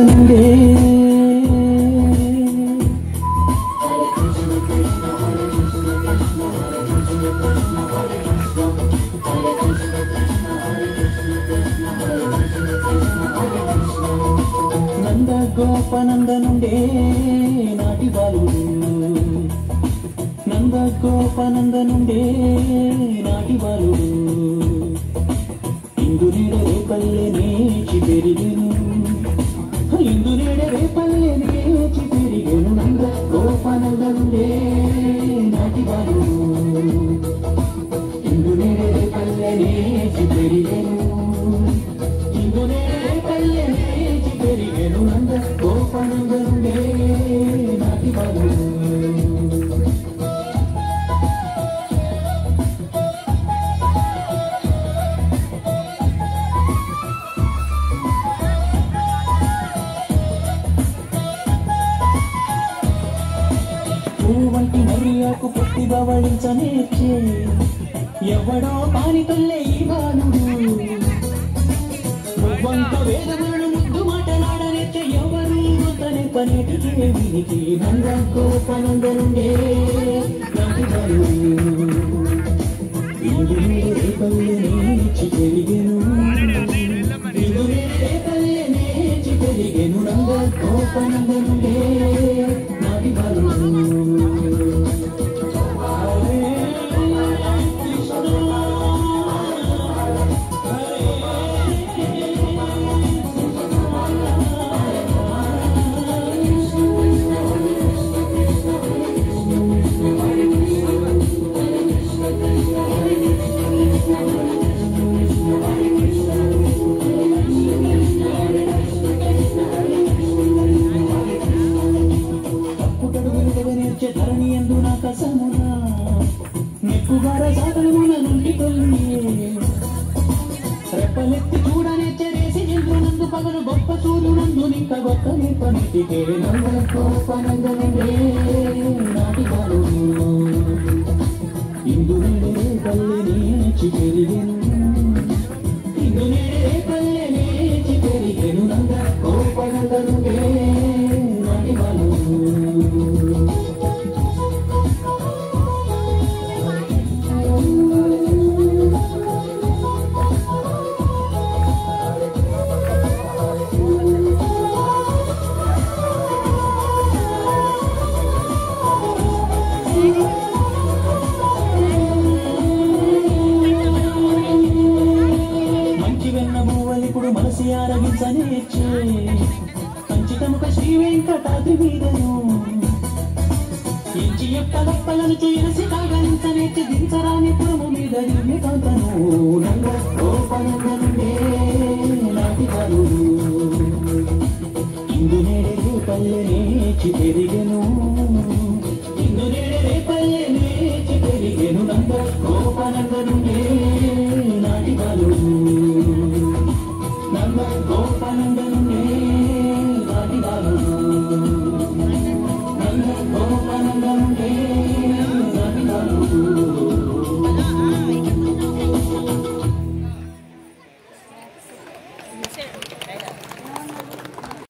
నుండే నంద గోపనంద నుండే నాటి బాలుడు నంద గోపనంద నుండే నాటి బాలుడు ఇందు నీడరే పల్లె నేచి పెరిగెను ఇందు నీడరే పల్లె నేచి పెరిగెను నంద గోపనంద నుండే నాటి బాలుడు ఇందు నీడరే పల్లె నేచి పెరిగెను ఇందు నీడరే పల్లె నేచి పెరిగెను నంద గోపనంద నుండే నాటి బాలుడు వంటి మరియకు పుట్టి బవళించనేర్చే ఎవడో పాని తొల్లే ఈ బాలుడు మువ్వంత వేదములను ముద్దు మాటలాడనేర్చే ఎవరు తనే పనేటికే వినికి నంద గోపనంద నుండే నాటి బాలుడు ఇందు నీడరే పల్లె నేచి పెరిగెను ఇందు నీడరే పల్లె నేచి పెరిగెను నంద గోపనంద నుండే నాటి బాలుడు ధరణి ఎందు నా కసమునా నెప్పుగార సాగరమున నుండి తొలి రెప్పలెత్తి చూడనేచ్చే రేసి నిందునందు పగలు గొప్ప సూర్యునందు నింక గొప్ప నిప్పనిటికే నంద గోపనంద నుండే నాటి బాలుడు ఇందు నీడరే పల్లె నేచి పెరిగెను ఇందు నీడరే పల్లె నేచి పెరిగెను నంద గోపనంద నుండే నాటి బాలుడు ఇప్పుడు మనసి ఆరగించనేచ్చే కంచితముక శ్రీ వెంకటాద్రి మీదను ఎంచి యొక్క గొప్పలను చూసి కాగలించనేచ్చే దించరాని పురము మీద దివ్యకాంతను నంద గోపనంద నుండే నాటి బాలుడు ఇందు నీడరే పల్లె నేచి పెరిగెను ఇందు నీడరే పల్లె నేచి పెరిగెను నంద గోపనంద నుండే నాటి బాలుడు నంద గోపనంద నుండే నాటి బాలుడు నంద గోపనంద నుండే నాటి బాలుడు